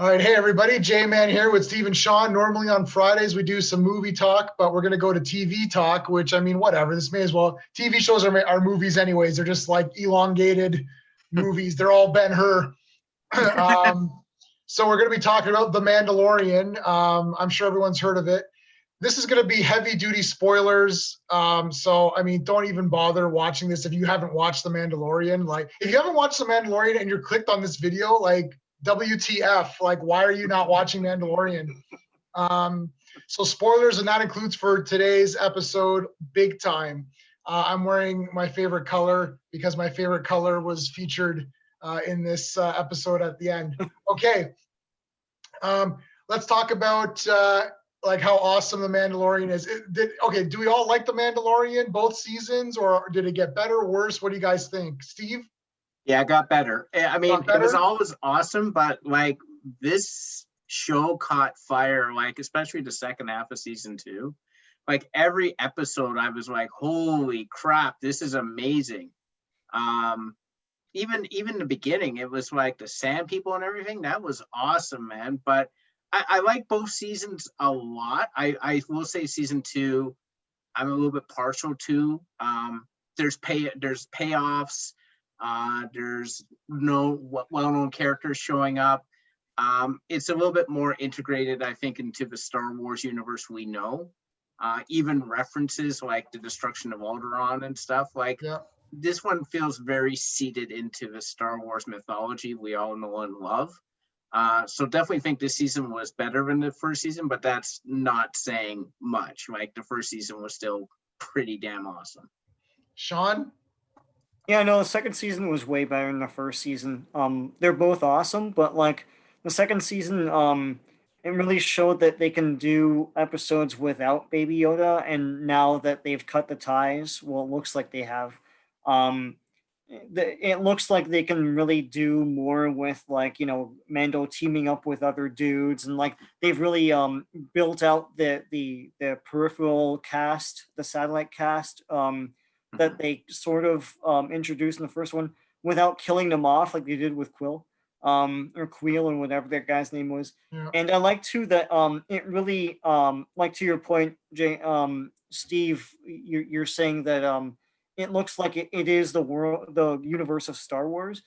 All right, hey everybody, J-Man here with Steve and Sean. Normally on Fridays we do some movie talk, but we're going to go to TV talk, which I mean, whatever. This may as well. TV shows are movies anyways. They're just like elongated movies. They're all Ben-Hur. So we're going to be talking about The Mandalorian. I'm sure everyone's heard of it. This is going to be heavy duty spoilers. So I mean, don't even bother watching this if you haven't watched The Mandalorian. Like, if you haven't watched The Mandalorian and you're clicked on this video, like, WTF, like, why are you not watching Mandalorian? So spoilers, and that includes for today's episode, big time. I'm wearing my favorite color because my favorite color was featured in this episode at the end. Okay, let's talk about like how awesome The Mandalorian is. Do we all like The Mandalorian, both seasons, or did it get better or worse? What do you guys think? Steve? Yeah, it got better. I mean, it was always awesome, but like this show caught fire, like especially the second half of season 2. Like every episode, I was like, "Holy crap, this is amazing!" Even the beginning, it was like the Sand People and everything. That was awesome, man. But I like both seasons a lot. I will say season 2, I'm a little bit partial to. There's payoffs. There's no well-known characters showing up. It's a little bit more integrated, I think, into the Star Wars universe we know. Even references like the destruction of Alderaan and stuff. Like, this one feels very seated into the Star Wars mythology we all know and love. So definitely think this season was better than the first season, but that's not saying much. Like, the first season was still pretty damn awesome. Sean? Yeah, no, the second season was way better than the first season. They're both awesome, but like the second season, it really showed that they can do episodes without Baby Yoda, and now that they've cut the ties, well, it looks like they have. It looks like they can really do more with, like, Mando teaming up with other dudes, and like they've really built out the peripheral cast, the satellite cast. That they sort of introduced in the first one without killing them off like they did with Quill, or Queel, or whatever that guy's name was. Yeah. And I like too that it really, like, to your point, Steve, you're saying that it looks like it is the universe of Star Wars.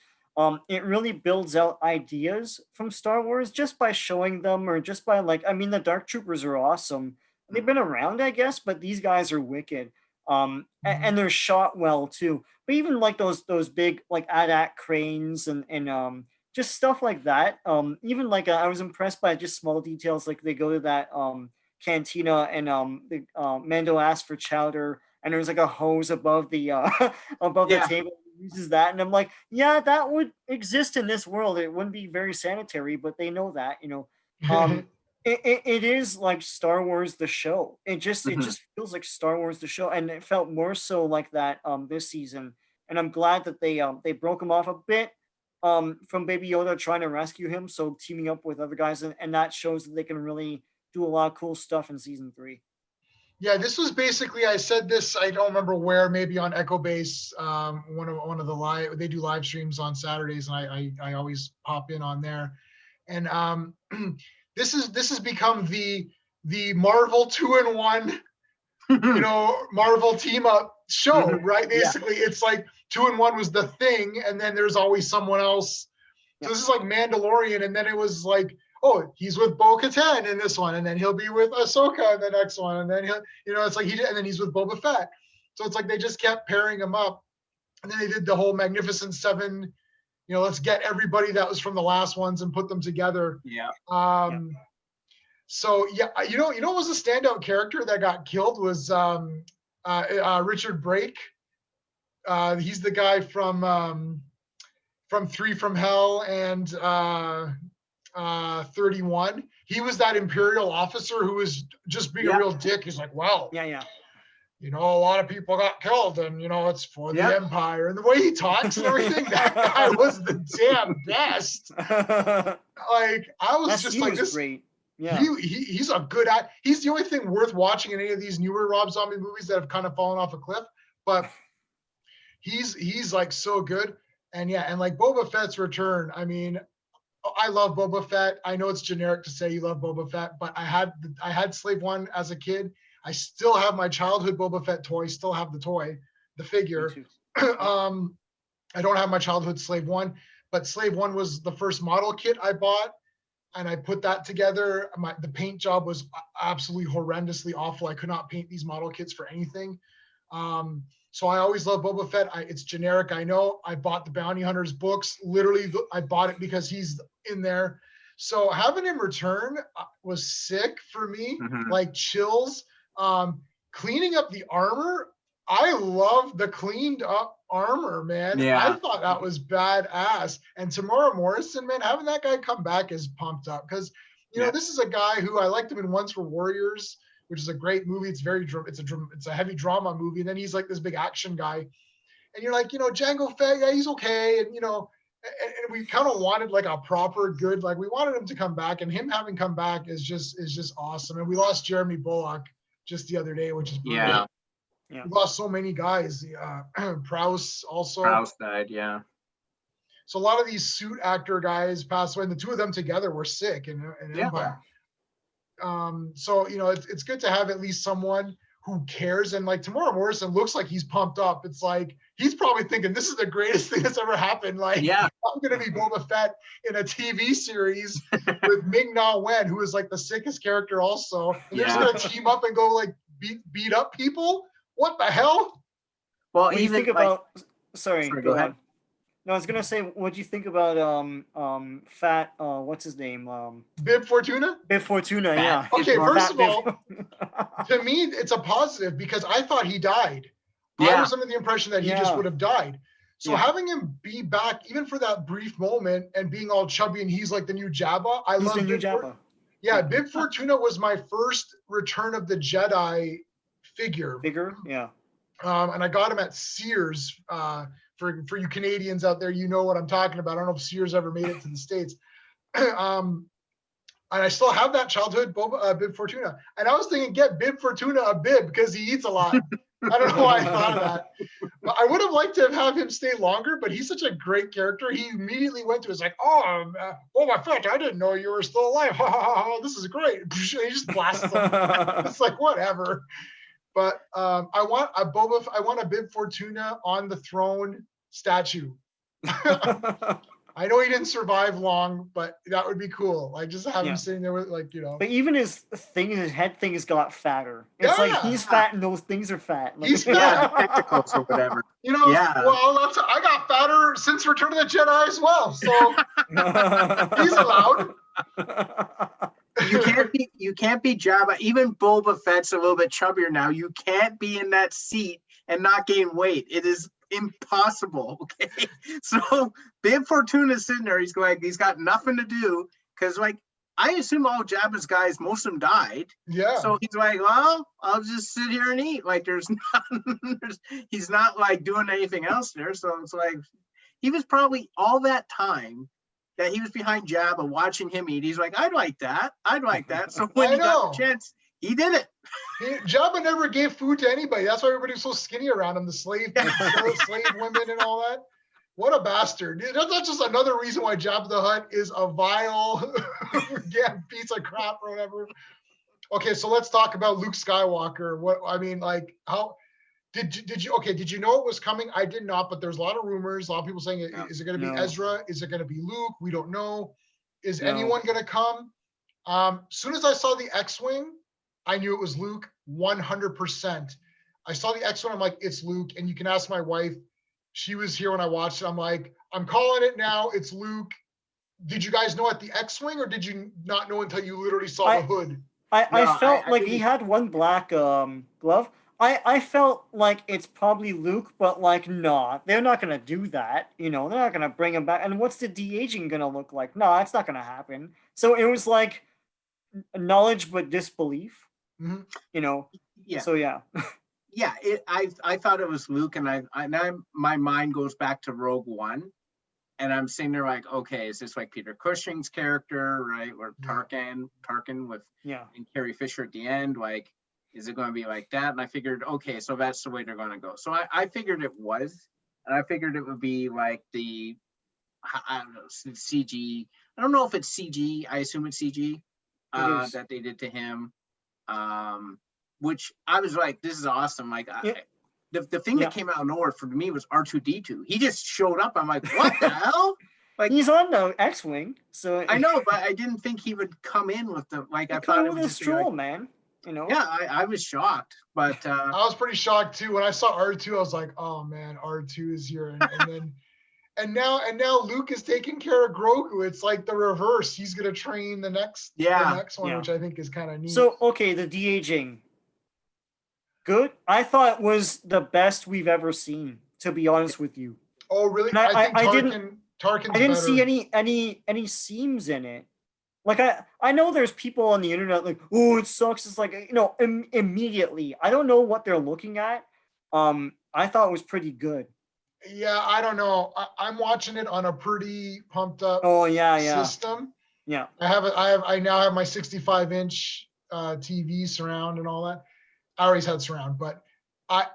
It really builds out ideas from Star Wars just by showing them, or just by, like, I mean, the Dark Troopers are awesome. They've been around, I guess, but these guys are wicked. And they're shot well too. But even like those big, like, AT-AT cranes and just stuff like that. Even like I was impressed by just small details, like they go to that cantina, and Mando asks for chowder, and there's like a hose above the above the table. He uses that, and I'm like, yeah, that would exist in this world. It wouldn't be very sanitary, but they know that. It is like Star Wars the show. It just feels like Star Wars the show, and it felt more so like that this season. And I'm glad that they broke him off a bit from Baby Yoda trying to rescue him, so teaming up with other guys, and that shows that they can really do a lot of cool stuff in season 3. Yeah, this was basically, I said this, I don't remember where, maybe on Echo Base, one of the live, they do live streams on Saturdays, and I always pop in on there. And this has become the Marvel 2-in-1, Marvel team up show, right? Basically, it's like 2-in-1 was the thing, and then there's always someone else. So this is like Mandalorian, and then it was like, oh, he's with Bo-Katan in this one, and then he'll be with Ahsoka in the next one, and then he'll, it's like and then he's with Boba Fett. So it's like they just kept pairing him up, and then they did the whole Magnificent Seven. Let's get everybody that was from the last ones and put them together. Yeah. So yeah, what was a standout character that got killed was Richard Brake. He's the guy from 3 from Hell and 31. He was that Imperial officer who was just being a real dick. He's like, well, a lot of people got killed, and it's for the Empire. And the way he talks and everything, that guy was the damn best. Like, I was just like, this. Great. Yeah, he's a good actor. He's the only thing worth watching in any of these newer Rob Zombie movies that have kind of fallen off a cliff. But he's like so good. And yeah, and like Boba Fett's return, I mean, I love Boba Fett. I know it's generic to say you love Boba Fett, but I had Slave One as a kid. I still have my childhood Boba Fett toy. Still have the toy, the Me figure. too. I don't have my childhood Slave One, but Slave One was the first model kit I bought, and I put that together. The paint job was absolutely horrendously awful. I could not paint these model kits for anything. So I always love Boba Fett. It's generic, I know. I bought the Bounty Hunters books. Literally, I bought it because he's in there. So having him return was sick for me, Mhm. like chills. Cleaning up the armor, I love the cleaned up armor, man. Yeah. I thought that was badass. And Tamara Morrison, man, having that guy come back is pumped up because, Yeah. this is a guy who I liked him in Once Were Warriors, which is a great movie. It's a heavy drama movie. And then he's like this big action guy. And you're like, Django Fett, yeah, he's okay. And, and we kind of wanted like a proper good, like we wanted him to come back, and him having come back is just awesome. And we lost Jeremy Bullock just the other day, which is brutal. Yeah. Yeah. We lost so many guys. Prowse also. Prowse died. Yeah. So a lot of these suit actor guys passed away, and the two of them together were sick in Yeah. Empire. So it's good to have at least someone who cares. And like Tamora Morrison looks like he's pumped up. It's like he's probably thinking this is the greatest thing that's ever happened. Like, Yeah. I'm gonna be Boba Fett in a TV series with Ming-Na Wen, who is like the sickest character also. And they're just Yeah. gonna team up and go like beat up people. What the hell? Well, What do you even think about? Sorry, Sorry, go go ahead. on. No, I was gonna say, what do you think about Fat? What's his name? Bib Fortuna? Bib Fortuna. Fat Yeah. Okay, Bib first of Fat all, Bib- to me, it's a positive because I thought he died. I Yeah. was under the impression that he just Yeah. would have died. So Yeah. having him be back, even for that brief moment, and being all chubby and he's like the new Jabba, I He's love the new Bib Jabba. Yeah, Bib Fortuna was my first Return of the Jedi figure. Yeah. And I got him at Sears. For you Canadians out there, you know what I'm talking about. I don't know if Sears ever made it to the States. And I still have that childhood Bib Fortuna. And I was thinking, get Bib Fortuna a bib because he eats a lot. I don't know why I thought of that. But I would have liked to have him stay longer, but he's such a great character. He immediately went to, it's like, oh my friend, I didn't know you were still alive. This is great. And he just blasts him. It's like, whatever. But I want a Bib Fortuna on the throne statue. I know he didn't survive long, but that would be cool. Like just have him sitting there with But even his head thing has got fatter. It's like he's fat and those things are fat. Like, He's Yeah, fat. tentacles or whatever. Yeah. Well, I got fatter since Return of the Jedi as well. So he's allowed. You can't be Jabba. Even Boba Fett's a little bit chubbier now. You can't be in that seat and not gain weight. It is impossible. Okay. So Bib Fortuna's sitting there. He's got nothing to do because I assume all Jabba's guys, most of them died. Yeah. So he's like, well, I'll just sit here and eat. Like he's not like doing anything else there. So it's like he was probably all that time that he was behind Jabba watching him eat. He's like, I'd like that. So when he got the chance, he did it. Jabba never gave food to anybody. That's why everybody was so skinny around him. The slave women and all that. What a bastard. That's just another reason why Jabba the Hutt is a vile piece of crap or whatever. Okay, so let's talk about Luke Skywalker. How did you know it was coming? I did not, but there's a lot of rumors, a lot of people saying, is it going to be Ezra? Is it going to be Luke? We don't know. Is anyone going to come? Soon as I saw the X-Wing, I knew it was Luke 100%. I saw the X-Wing, I'm like, it's Luke. And you can ask my wife. She was here when I watched it. I'm like, I'm calling it now. It's Luke. Did you guys know at the X-Wing or did you not know until you literally saw the hood? I felt like he had one black glove. I felt like it's probably Luke, but no, they're not going to do that. They're not going to bring him back. And what's the de-aging going to look like? No, it's not going to happen. So it was like knowledge but disbelief, Yeah. So yeah. Yeah, I thought it was Luke, and my mind goes back to Rogue One, and I'm sitting there like, okay, is this like Peter Cushing's character, right? Or Tarkin with and Carrie Fisher at the end, like, is it going to be like that? And I figured, okay, so that's the way they're going to go. So I figured it was, and I figured it would be like the I don't know, CG. I don't know if it's CG. I assume it's CG is. that they did to him. Which I was like, this is awesome. Like, Yeah. the thing Yeah. that came out of nowhere for me was R2D2. He just showed up. I'm like, what the hell? Like, He's on the X-wing, so I know, but I didn't think he would come in with the like. I thought it with would a just be like, stroll, man. You know. yeah. I was shocked, but I was pretty shocked too when I saw R2. I was like, oh man, R2 is here, and then and now Luke is taking care of Grogu. It's like the reverse. He's gonna train the next one, Yeah. which I think is kind of neat. So okay, the de-aging. Good. I thought it was the best we've ever seen, to be honest with you. Oh really? And I think I Tarkin's didn't better. see any seams in it. Like I know there's people on the internet like, oh, it sucks. It's like, you know, immediately. I don't know what they're looking at. I thought it was pretty good. Yeah, I don't know. I'm watching it on a pretty pumped up Oh yeah, system. yeah. I now have my 65-inch TV surround and all that. I always had surround, but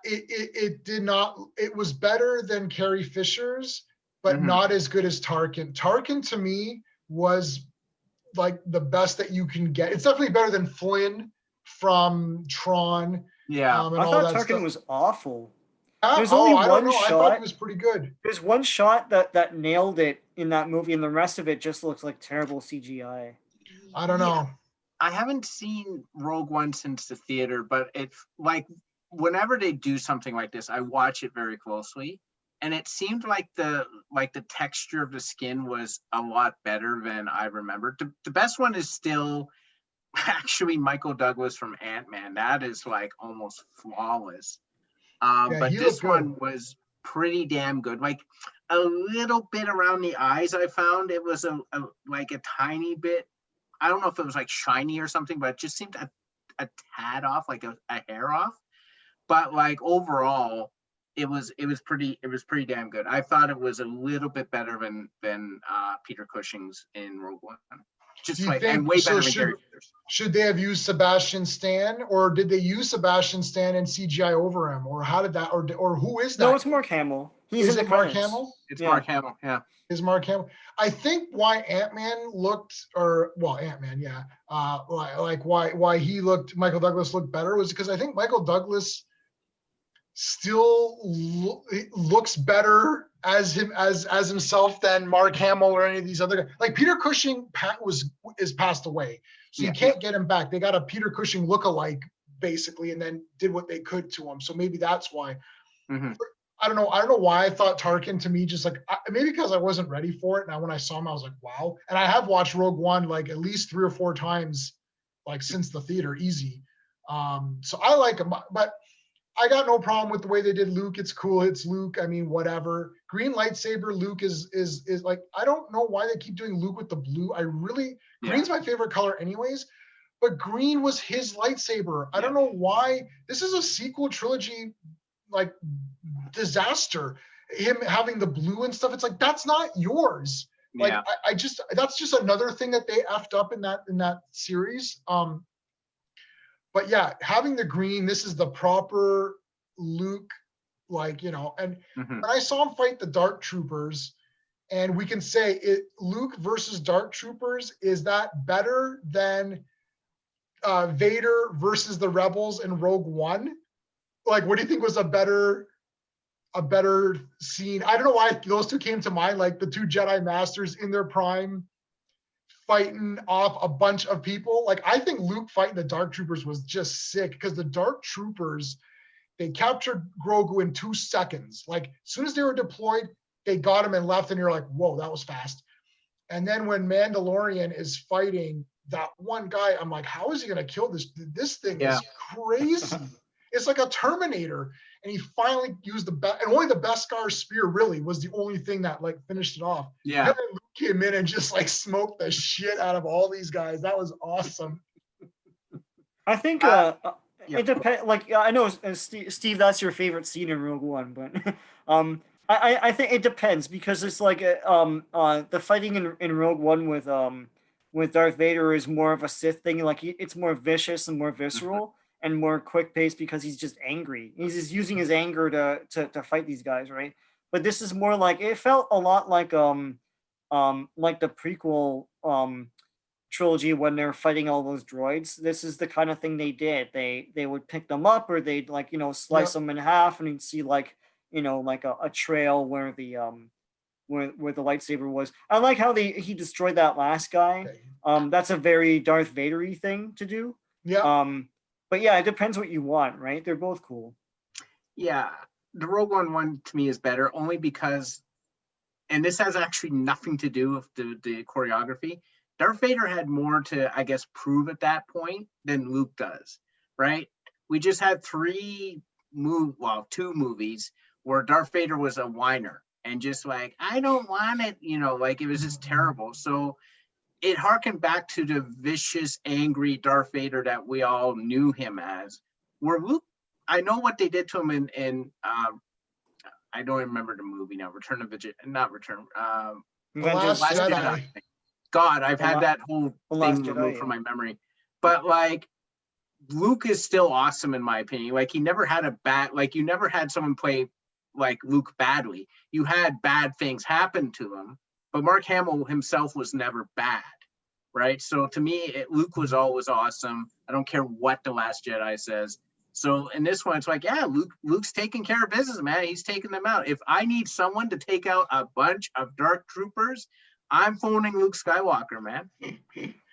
it did not. It was better than Carrie Fisher's, but not as good as Tarkin. Tarkin to me was like the best that you can get. It's definitely better than Flynn from Tron. yeah. And I all thought that Tarkin stuff. was awful. There's only I don't one know. I thought shot. it was pretty good. There's one shot that nailed it in that movie, and the rest of it just looks like terrible CGI. I don't know. I haven't seen Rogue One since the theater, but it's like whenever they do something like this, I watch it very closely. And it seemed like the texture of the skin was a lot better than I remembered. The best one is still actually Michael Douglas from Ant-Man. That is like almost flawless. But this one was pretty damn good. Like a little bit around the eyes, I found it was like a tiny bit. I don't know if it was like shiny or something, but it just seemed a tad off, like a hair off. But like overall, it was pretty damn good. I thought it was a little bit better than Peter Cushing's in Rogue One. Just like and way better than Carrie Fisher's. Should they have used Sebastian Stan, or did they use Sebastian Stan and CGI over him, or how did that, or who is that? No, it's Mark Hamill. Is it Mark Hamill? It's Mark Hamill. Yeah, is Mark Hamill. I think why Ant-Man looked, Ant-Man, yeah, like why he looked, Michael Douglas looked better was because I think Michael Douglas still looks better as himself than Mark Hamill or any of these other guys. Like Peter Cushing is passed away, so you can't get him back. They got a Peter Cushing lookalike basically, and then did what they could to him. So maybe that's why. I don't know why I thought Tarkin, to me, just like maybe because I wasn't ready for it. Now when I saw him, I was like, wow. And I have watched Rogue One like at least 3 or 4 times, like since the theater, easy. So I like him, but I got no problem with the way they did Luke. It's cool. It's Luke. I mean, whatever. Green lightsaber Luke is like, I don't know why they keep doing Luke with the blue. Green's my favorite color anyways, but green was his lightsaber. I don't know why. This is a sequel trilogy, like disaster. Him having the blue and stuff. It's like, that's not yours. Like, that's just another thing that they effed up in that series. But yeah, having the green, this is the proper Luke, like, you know, and when I saw him fight the Dark Troopers, and we can say Luke versus Dark Troopers, is that better than Vader versus the Rebels in Rogue One? Like, what do you think was a better scene? I don't know why those two came to mind, like the two Jedi Masters in their prime, fighting off a bunch of people. Like, I think Luke fighting the Dark Troopers was just sick, because the Dark Troopers, they captured Grogu in 2 seconds. Like, as soon as they were deployed, they got him and left, and you're like, whoa, that was fast. And then when Mandalorian is fighting that one guy, I'm like, how is he going to kill this? This thing is crazy. It's like a Terminator. And he finally used and only the Beskar spear really was the only thing that like finished it off. Yeah. And then Luke came in and just like smoked the shit out of all these guys. That was awesome. I think it depends. Like, I know, Steve, that's your favorite scene in Rogue One, but I think it depends, because it's like the fighting in Rogue One with Darth Vader is more of a Sith thing. Like, it's more vicious and more visceral and more quick paced, because he's just angry. He's just using his anger to fight these guys, right? But this is more like, it felt a lot like like the prequel trilogy when they're fighting all those droids. This is the kind of thing they did. They would pick them up, or they'd like, slice Yep. them in half, and you'd see like, like a trail where the where the lightsaber was. I like how he destroyed that last guy. Okay. That's a very Darth Vader-y thing to do. Yeah. But yeah, it depends what you want, right? They're both cool. Yeah, the Rogue One to me is better only because, and this has actually nothing to do with the choreography. Darth Vader had more to, I guess, prove at that point than Luke does, right? We just had two movies where Darth Vader was a whiner and just like, I don't want it, like it was just terrible. So it harkened back to the vicious, angry Darth Vader that we all knew him as. Where Luke, I know what they did to him in I don't remember the movie now. The Last Last Jedi. God, I've had that whole The Last thing Jedi, removed yeah. from my memory. But like, Luke is still awesome in my opinion. Like, he never had you never had someone play like Luke badly. You had bad things happen to him, but Mark Hamill himself was never bad, right? So to me, Luke was always awesome. I don't care what The Last Jedi says. So in this one, it's like, yeah, Luke's taking care of business, man. He's taking them out. If I need someone to take out a bunch of dark troopers, I'm phoning Luke Skywalker, man.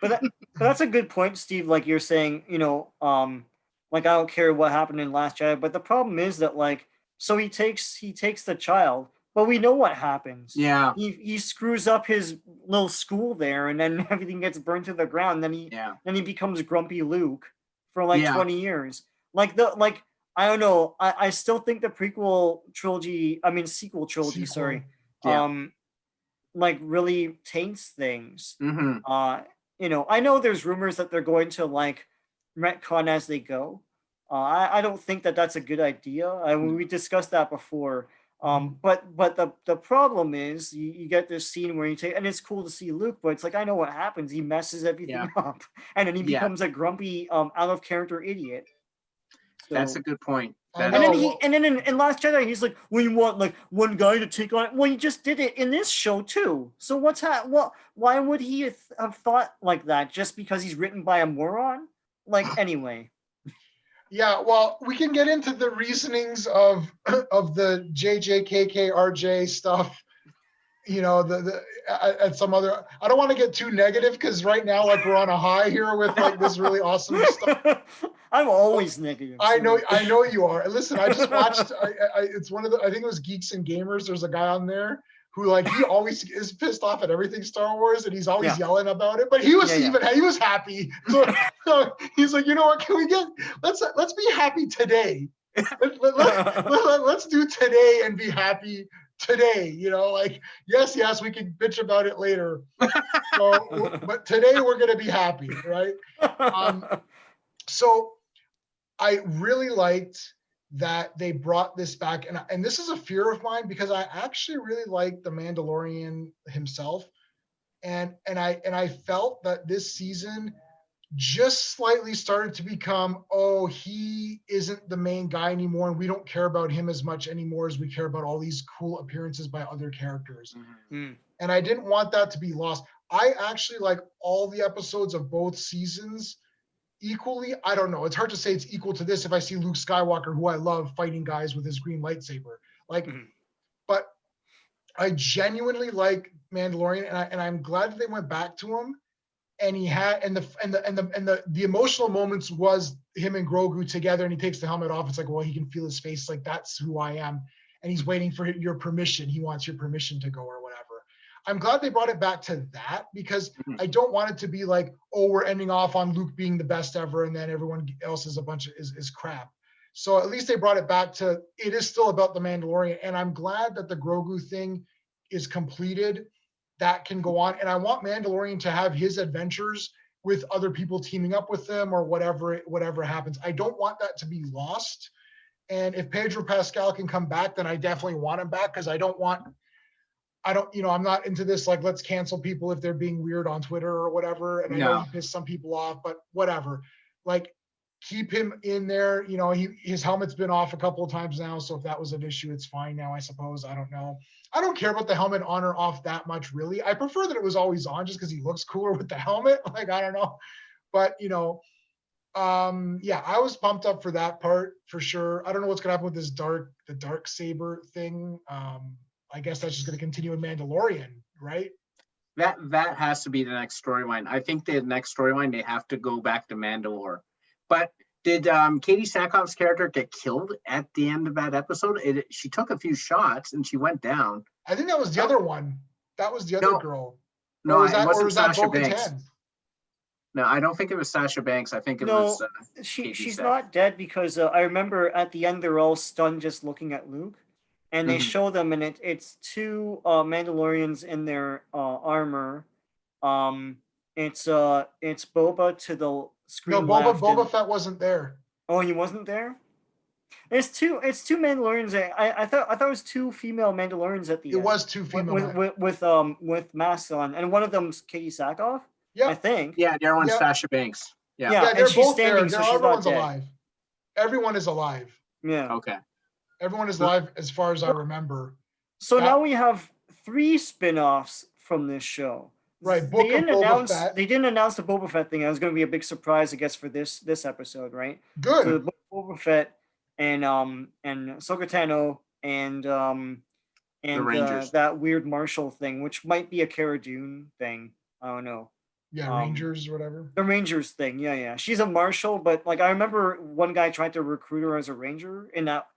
But that's a good point, Steve. Like you're saying, like I don't care what happened in Last Jedi, but the problem is that like, so he takes the child, but we know what happens. Yeah. He screws up his little school there, and then everything gets burned to the ground. Then he becomes grumpy Luke for like 20 years. Like I don't know. I still think the sequel trilogy, sorry. Yeah. Like really taints things. Mm-hmm. I know there's rumors that they're going to like retcon as they go. I don't think that that's a good idea. We discussed that before. But the problem is you get this scene where and it's cool to see Luke, but it's like, I know what happens. He messes everything up, and then he becomes a grumpy, out of character idiot. So, that's a good point. And then in Last Jedi, he's like, "Well, you want like one guy to take on it? Well, you just did it in this show too. So why would he have thought like that just because he's written by a moron? Like, anyway." Yeah, well, we can get into the reasonings of the JJKKRJ stuff. At some other. I don't want to get too negative because right now, like, we're on a high here with like this really awesome stuff. I'm always negative. I know you are. Listen, I just watched. It's one of the. I think it was Geeks and Gamers. There's a guy on there who like he always is pissed off at everything Star Wars, and he's always yelling about it. But he was he was happy. So he's like, you know what? Can we let's be happy today. Let's do today and be happy today. Like yes, we can bitch about it later. So, but today we're gonna be happy, right? So I really liked that they brought this back, and this is a fear of mine because I actually really like the Mandalorian himself, and I felt that this season just slightly started to become, he isn't the main guy anymore, and we don't care about him as much anymore as we care about all these cool appearances by other characters. Mm-hmm. And I didn't want that to be lost. I actually like all the episodes of both seasons equally. I don't know. It's hard to say it's equal to this if I see Luke Skywalker, who I love, fighting guys with his green lightsaber. But I genuinely like Mandalorian, and I'm glad that they went back to him. And he had the emotional moments was him and Grogu together, and he takes the helmet off. It's like, well, he can feel his face, like that's who I am, and he's waiting for your permission. He wants your permission to go or whatever. I'm glad they brought it back to that because I don't want it to be like, we're ending off on Luke being the best ever, and then everyone else is a bunch of is crap. So at least they brought it back to it is still about the Mandalorian, and I'm glad that the Grogu thing is completed. That can go on, and I want Mandalorian to have his adventures with other people teaming up with them or whatever happens. I don't want that to be lost. And if Pedro Pascal can come back, then I definitely want him back because I'm not into this like let's cancel people if they're being weird on Twitter or whatever. And I know he pissed some people off, but whatever. Like keep him in there. You know, his helmet's been off a couple of times now, so if that was an issue, it's fine now, I suppose. I don't know. I don't care about the helmet on or off that much, really. I prefer that it was always on just because he looks cooler with the helmet. Like, I don't know. But, you know, yeah, I was pumped up for that part for sure. I don't know what's gonna happen with the dark saber thing. I guess that's just gonna continue in Mandalorian, right? That has to be the next storyline. I think the next storyline they have to go back to Mandalore. But did Katie Sackhoff's character get killed at the end of that episode? She took a few shots and she went down. I think that was the other one. That was the other No. girl. No, Or was it that wasn't Sasha Bo-Katan? Banks. No, I don't think it was Sasha Banks. I think it No, was. she's Sack. not dead because I remember at the end they're all stunned just looking at Luke, and they Mhm. show them, and it's two Mandalorians in their armor. It's Boba to the No, screen left. Boba Fett wasn't there. Oh, he wasn't there. It's two Mandalorians. I thought it was two female Mandalorians at the end. It was two female. with masks on, and one of them's Katie Sackhoff. Yeah. I think. Yeah, the other one's Yeah. Sasha Banks. Yeah. Yeah, Yeah, and they're she's both standing, there. so she's not Everyone's dead. alive. Everyone is alive. Yeah. Okay. Everyone is alive as far as I remember. So now we have 3 spin-offs from this show. Right, Book of Boba Fett. They didn't announce the Boba Fett thing. It was going to be a big surprise, I guess, for this episode, right? Good. So the Book of Boba Fett and Ahsoka Tano and Rangers. that weird Marshall thing, which might be a Cara Dune thing. I don't know. Yeah, Rangers or whatever. The Rangers thing, yeah. She's a Marshal, but like I remember one guy tried to recruit her as a Ranger in that.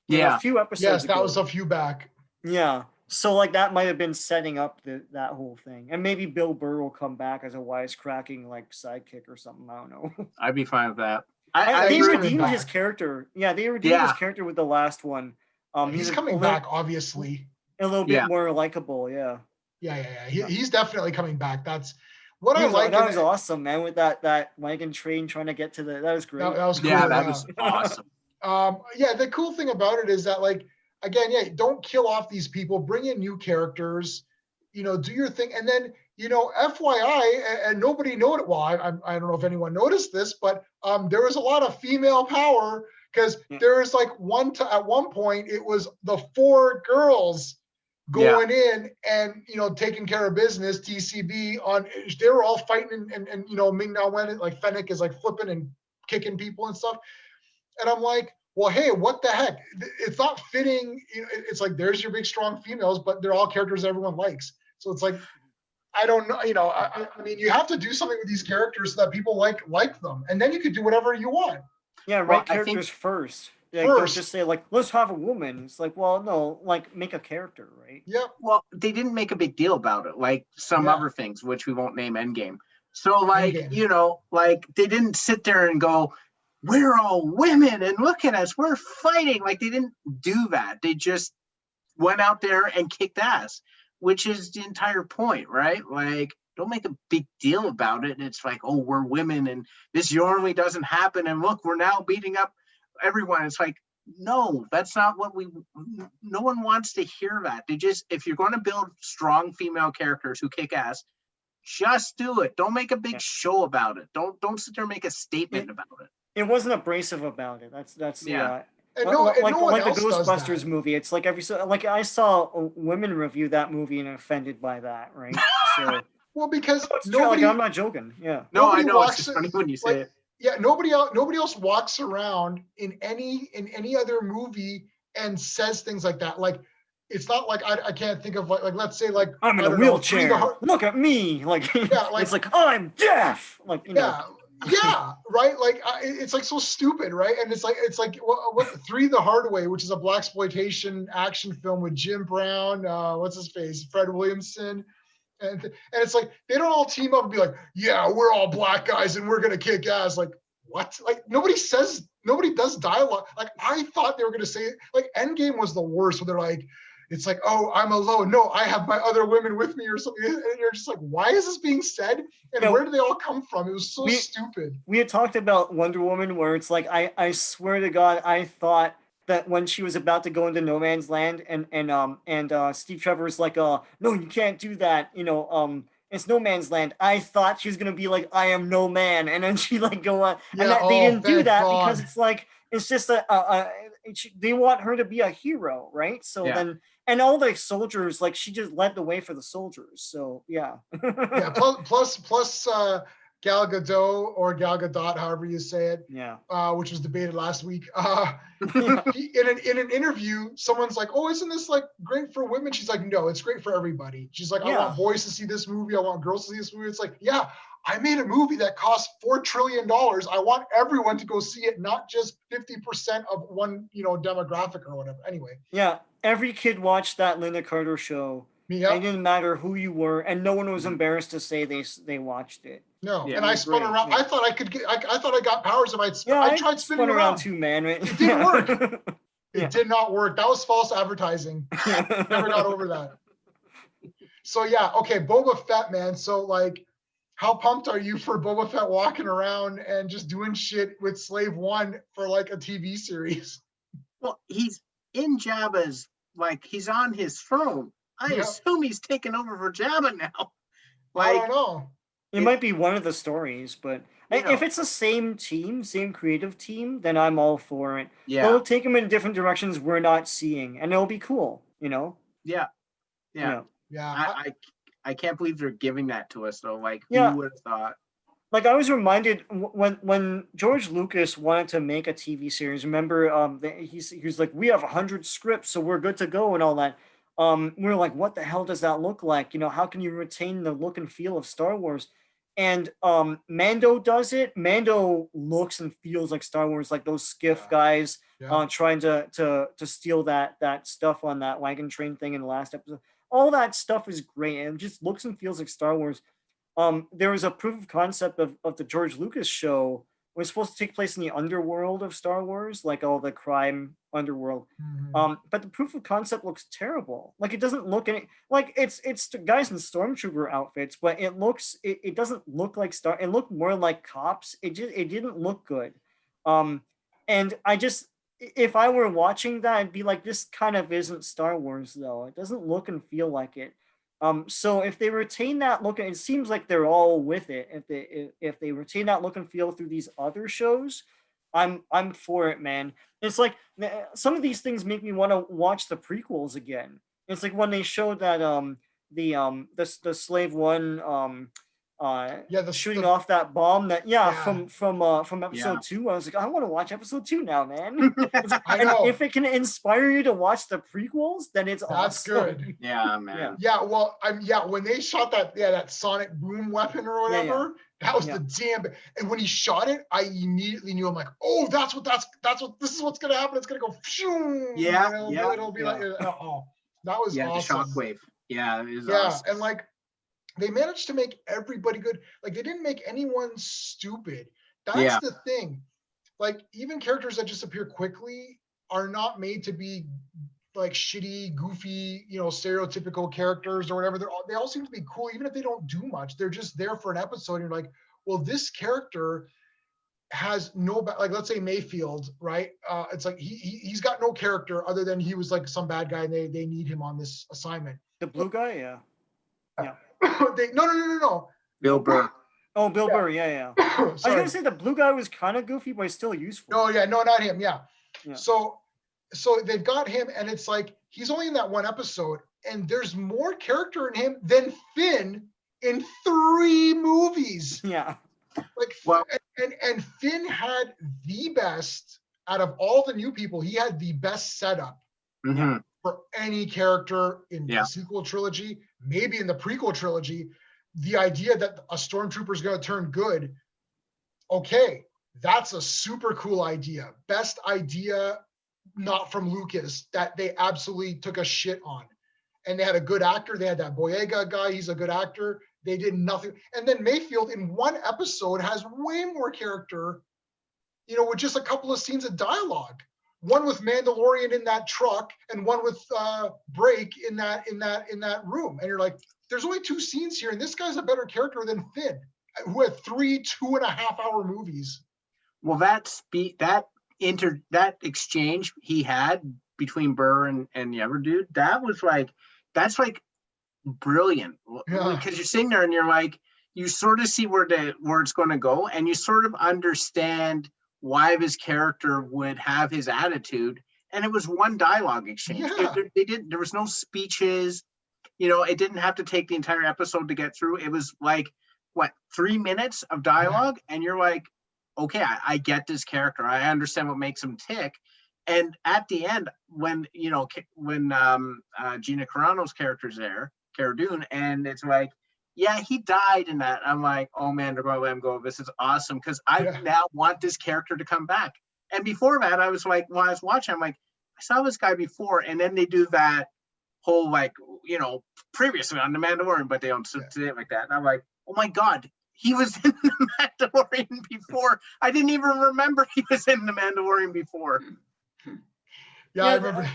A few episodes. Yes, that ago. was a few back. Yeah. So like that might have been setting up that whole thing, and maybe Bill Burr will come back as a wisecracking like sidekick or something. I don't know. I'd be fine with that. They agree. redeemed his character. Yeah, they redeemed his character with the last one. He's coming back, obviously. A little bit more likable. Yeah. Yeah. He's definitely coming back. That's what I was, like. That was awesome, man. With that wagon train trying to get to that was great. That was cool. Yeah, that was awesome. Yeah, the cool thing about it is that, like, again, don't kill off these people. Bring in new characters. You know, do your thing, and then, you know, FYI, and nobody noted. Well, I don't know if anyone noticed this, but there was a lot of female power because there was like at one point it was the 4 girls going in and, you know, taking care of business. TCB on, they were all fighting and you know, Ming Na Wen, like Fennec is like flipping and kicking people and stuff. And I'm like, well, hey, what the heck? It's not fitting. You know, it's like, there's your big, strong females, but they're all characters everyone likes. So it's like, I don't know. You know, I mean, you have to do something with these characters so that people like them. And then you can do whatever you want. Yeah, Well, characters first. Like, don't just say like, let's have a woman. It's like, well, no, like make a character, right? Yeah. Well, they didn't make a big deal about it, like some other things, which we won't name Endgame. So, like, Endgame. You know, like they didn't sit there and go, we're all women and look at us, we're fighting. Like they didn't do that. They just went out there and kicked ass, which is the entire point, right? Like, don't make a big deal about it. And it's like, oh, we're women and this normally doesn't happen. And look, we're now beating up everyone. It's like, no, that's not what no one wants to hear that. If you're going to build strong female characters who kick ass, just do it. Don't make a big show about it. Don't sit there and make a statement about it. It wasn't abrasive about it. That's like the Ghostbusters movie. It's like I saw women review that movie and offended by that, right? So well, because nobody, I'm not joking. Yeah. No, I know. It's just funny when you say it. Yeah, nobody else walks around in any other movie and says things like that. Like, it's not like I can't think of like let's say like I'm in a wheelchair. Look at me. Like, it's like I'm deaf. Like, you know. Yeah, right. Like it's like so stupid, right? And it's like what 3 the Hard Way, which is a blaxploitation action film with Jim Brown, what's his face, Fred Williamson, and it's like they don't all team up and be like, yeah, we're all black guys and we're gonna kick ass. Like, what? Like nobody does dialogue. Like I thought they were gonna say like Endgame was the worst, where they're like, it's like, oh, I'm alone. No, I have my other women with me or something. And you're just like, why is this being said? And where do they all come from? It was so stupid. We had talked about Wonder Woman where it's like, I swear to God, I thought that when she was about to go into no man's land and Steve Trevor's like, no, you can't do that. You know, it's no man's land. I thought she was gonna be like, I am no man, and then she like go on, and Yeah, they didn't do thank that God. because it's like it's just they want her to be a hero, right? So Yeah. then, and all the soldiers, like she just led the way for the soldiers. So yeah, Yeah, plus Gal Gadot or Gal Gadot, however you say it, yeah, which was debated last week. yeah, In an interview, someone's like, "Oh, isn't this like great for women?" She's like, "No, it's great for everybody." She's like, "I Yeah. want boys to see this movie. I want girls to see this movie." It's like, yeah, I made a movie that cost $4 trillion. I want everyone to go see it, not just 50% of one, demographic or whatever. Anyway, yeah. Every kid watched that Linda Carter show. yeah. It didn't matter who you were, and no one was embarrassed to say they watched it. No, Yeah, and I it was spun great, around. yeah. I thought I could get. I thought I got powers if Yeah, I tried spinning spun around too, man. It didn't work. It Yeah. did not work. That was false advertising. Never got over that. So yeah, okay, Boba Fett, man. So like, how pumped are you for Boba Fett walking around and just doing shit with Slave One for like a TV series? Well, he's in Jabba's, like he's on his throne. I Yeah. assume he's taking over for Jabba now. I Like, don't know. It might be one of the stories, but if it's the same team, same creative team, then I'm all for it. yeah, They'll take them in different directions we're not seeing, and it'll be cool, yeah. Yeah. Yeah. I can't believe they're giving that to us though. Like, Yeah. who would have thought? Like I was reminded when George Lucas wanted to make a TV series. Remember, he's like, we have 100 scripts, so we're good to go and all that. We were like, what the hell does that look like? How can you retain the look and feel of Star Wars? And Mando does it. Mando looks and feels like Star Wars, like those skiff guys Yeah. trying to steal that stuff on that wagon train thing in the last episode. All that stuff is great and it just looks and feels like Star Wars. There was a proof of concept of the George Lucas show. It was supposed to take place in the underworld of Star Wars, like all the crime underworld. Mhm. But the proof of concept looks terrible. Like it doesn't look any like it's the guys in stormtrooper outfits, but it doesn't look like It looked more like cops. It didn't look good. And if I were watching that, I'd be like, this kind of isn't Star Wars though. It doesn't look and feel like it. So if they retain that look, it seems like they're all with it. If they retain that look and feel through these other shows, I'm for it, man. It's like some of these things make me want to watch the prequels again. It's like when they showed that the Slave One The shooting off that bomb from episode Yeah. 2. I was like, I want to watch episode 2 now, man. I And know. if it can inspire you to watch the prequels, then it's That's awesome. good. Yeah, man. Yeah, well, when they shot that sonic boom weapon or whatever, that was the damn. And when he shot it, I immediately knew. I'm like, oh, that's what this is what's gonna happen. It's gonna go. Phew, Yeah, it'll be like, oh, that was awesome. The shockwave. Yeah, it was Yeah, awesome. and like they managed to make everybody good. Like they didn't make anyone stupid. That's the thing. Like even characters that just appear quickly are not made to be like shitty, goofy, stereotypical characters or whatever. They all seem to be cool, even if they don't do much. They're just there for an episode. And you're like, well, this character has no, like, let's say Mayfield, right? It's like he's got no character other than he was like some bad guy and they need him on this assignment. The blue guy, yeah. No. Bill Burr. Oh, Bill Burr, yeah. I was Sorry. gonna say the blue guy was kind of goofy, but he's still useful. No, not him. Yeah. Yeah. So they've got him, and it's like he's only in that one episode, and there's more character in him than Finn in 3 movies. Yeah. Like, Well- and Finn had the best out of all the new people. He had the best setup Mhm. for any character in Yeah. the sequel trilogy, maybe in the prequel trilogy. The idea that a stormtrooper is going to turn good, okay, that's a super cool idea. Best idea, not from Lucas, that they absolutely took a shit on. And they had a good actor. They had that Boyega guy. He's a good actor. They did nothing. And then Mayfield in one episode has way more character, with just a couple of scenes of dialogue. One with Mandalorian in that truck and one with Break in that room. And you're like, there's only 2 scenes here, and this guy's a better character than Finn, who had 3 2.5-hour movies. Well, that exchange he had between Burr and the other dude, that's like brilliant Yeah. because you're sitting there and you're like, you sort of see where it's going to go, and you sort of understand why his character would have his attitude. And it was one dialogue exchange. Yeah. There was no speeches. It didn't have to take the entire episode to get through. It was like, what, 3 minutes of dialogue? And you're like, okay, I get this character. I understand what makes him tick. And at the end, when Gina Carano's character's there, Cara Dune, and it's like, yeah, he died in that. I'm like, oh man, they're going to let him go. This is awesome because I now want this character to come back. And before that, I was like, while I was watching, I'm like, I saw this guy before. And then they do that whole, like, previously on The Mandalorian, but they don't say it like that. And I'm like, oh my God, he was in The Mandalorian before. I didn't even remember he was in The Mandalorian before. Yeah, I remember.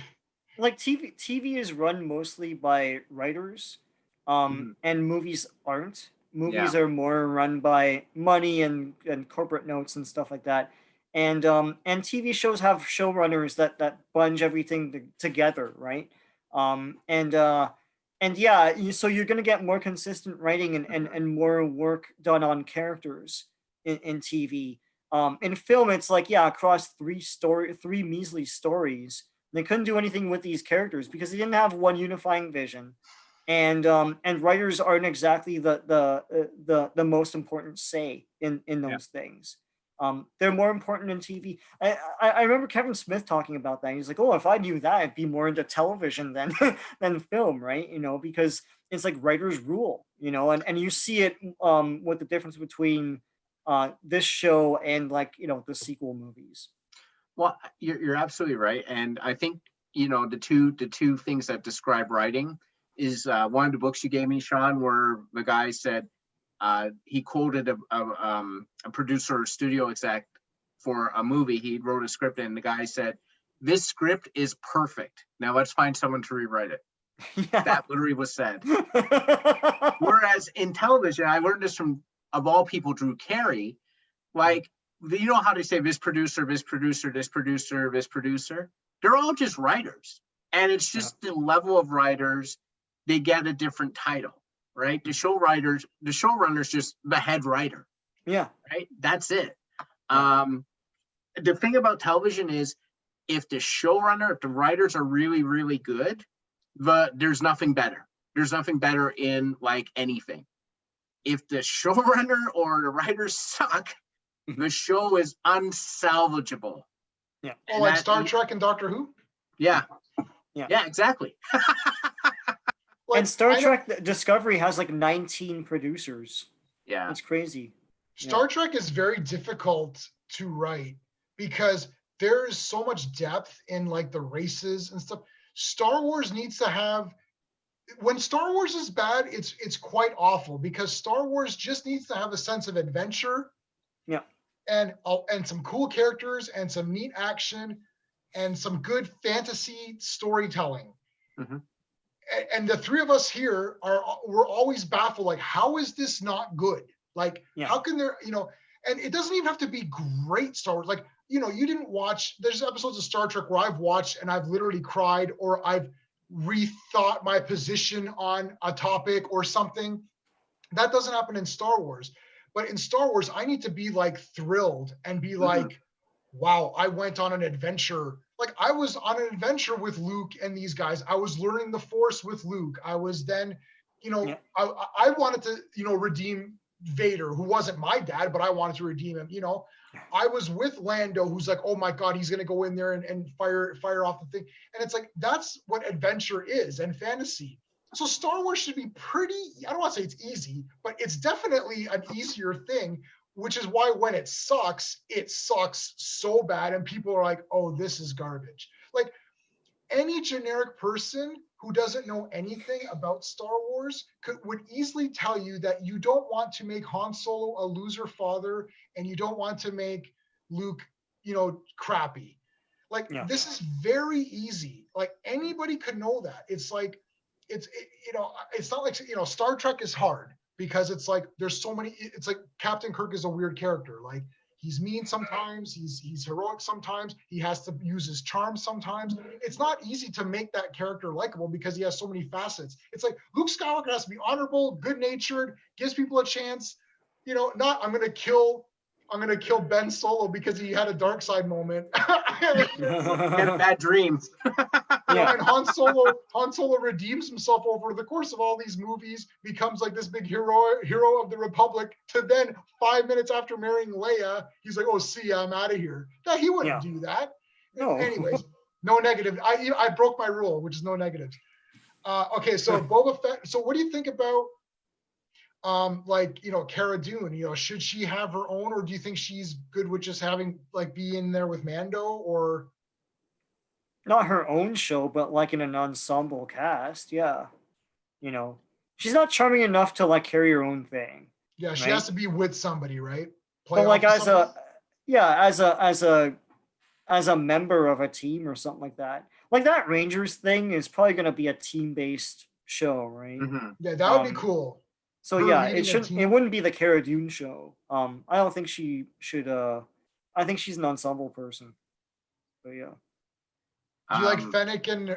Like TV is run mostly by writers, and movies aren't. Movies are more run by money and corporate notes and stuff like that. And TV shows have showrunners that bunch everything together, right? So you're going to get more consistent writing and more work done on characters in TV. In film, it's like, across three measly stories, they couldn't do anything with these characters because they didn't have one unifying vision, and writers aren't exactly the most important say in those things. They're more important in TV. I remember Kevin Smith talking about that. He's like, oh, if I knew that, I'd be more into television than than film, right? Because it's like writers rule, and you see it with the difference between this show and, like, the sequel movies. Well, you're absolutely right. And I think, the two things that describe writing is one of the books you gave me, Sean, where the guy said, he quoted a producer or studio exec for a movie. He wrote a script and the guy said, this script is perfect. Now let's find someone to rewrite it. That literally was said. Whereas in television, I learned this from, of all people, Drew Carey, like, you know how they say this producer, this producer, this producer, this producer? They're all just writers. And it's just the level of writers, they get a different title, right? The showrunner's just the head writer. Yeah. Right? That's it. The thing about television is, if the writers are really, really good, there's nothing better. There's nothing better in, like, anything. If the showrunner or the writers suck, the show is unsalvageable. Yeah. Oh, like Star Trek and Doctor Who? Yeah, exactly. And Star Trek Discovery has like 19 producers. Yeah. It's crazy. Star Trek is very difficult to write because there is so much depth in, like, the races and stuff. Star Wars needs to have, when Star Wars is bad, it's quite awful because Star Wars just needs to have a sense of adventure. Yeah. And some cool characters and some neat action and some good fantasy storytelling. Mm-hmm. And the three of us here we're always baffled, like, how is this not good? Like, how can there, and it doesn't even have to be great Star Wars. Like, you didn't watch, there's episodes of Star Trek where I've watched and I've literally cried, or I've rethought my position on a topic or something. That doesn't happen in Star Wars. But in Star Wars, I need to be, like, thrilled and be like, wow, I went on an adventure. Like, I was on an adventure with Luke and these guys. I was learning the Force with Luke. I was then, I wanted to, redeem Vader, who wasn't my dad, but I wanted to redeem him. I was with Lando, who's like, oh my God, he's going to go in there and fire off the thing. And it's like, that's what adventure is, and fantasy. So Star Wars should be pretty, I don't want to say it's easy, but it's definitely an easier thing, which is why when it sucks so bad and people are like, oh, this is garbage. Like, any generic person who doesn't know anything about Star Wars would easily tell you that you don't want to make Han Solo a loser father and you don't want to make Luke, crappy. Like, this is very easy. Like, anybody could know that. It's like, it's not like, Star Trek is hard because it's like, there's so many, it's like Captain Kirk is a weird character. Like, He's mean sometimes. He's heroic sometimes. He has to use his charm sometimes. It's not easy to make that character likable because he has so many facets. It's like Luke Skywalker has to be honorable, good-natured, gives people a chance. You know, not I'm gonna kill Ben Solo because he had a dark side moment. Had a bad dream. Yeah. And Han Solo redeems himself over the course of all these movies, becomes like this big hero of the Republic, to then 5 minutes after marrying Leia, he's like, oh, see ya, I'm out of here. No, he wouldn't do that. No. Anyways, no negative. I broke my rule, which is no negatives. Okay, so Boba Fett. So what do you think about like, you know, Cara Dune? You know, should she have her own, or do you think she's good with just having like be in there with Mando? Or Not her own show, but like in an ensemble cast. Yeah. You know, she's not charming enough to like carry her own thing. yeah, she Right? has to be with somebody, right? Play But like off of as somebody? as a member of a team or something like that. Like that Rangers thing is probably going to be a team-based show, right? Mhm. Yeah, that would be Um, cool. So Her yeah, leading a it team. wouldn't be the Cara Dune show. I don't think she should. I think she's an ensemble person. But yeah, Do you like Um, Fennec and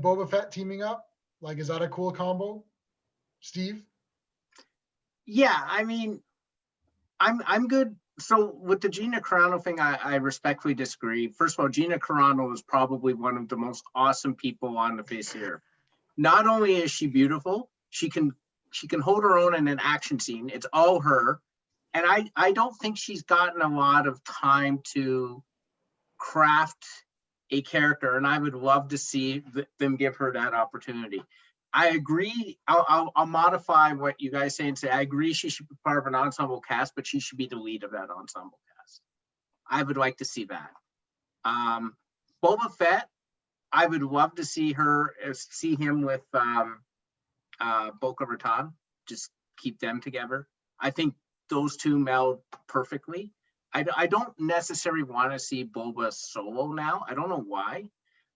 Boba Fett teaming up? Like, is that a cool combo, Steve? yeah, I mean, I'm good. So with the Gina Carano thing, I respectfully disagree. First of all, Gina Carano is probably one of the most awesome people on the face of the earth. Not only is she beautiful, she can hold her own in an action scene. It's all her. And I don't think she's gotten a lot of time to craft a character, and I would love to see them give her that opportunity. I agree. I'll modify what you guys say and say I agree she should be part of an ensemble cast, but she should be the lead of that ensemble cast. I would like to see that. Boba Fett, I would love to see him with Boca Raton. Just keep them together. I think those two meld perfectly. I don't necessarily want to see Boba solo now. I don't know why.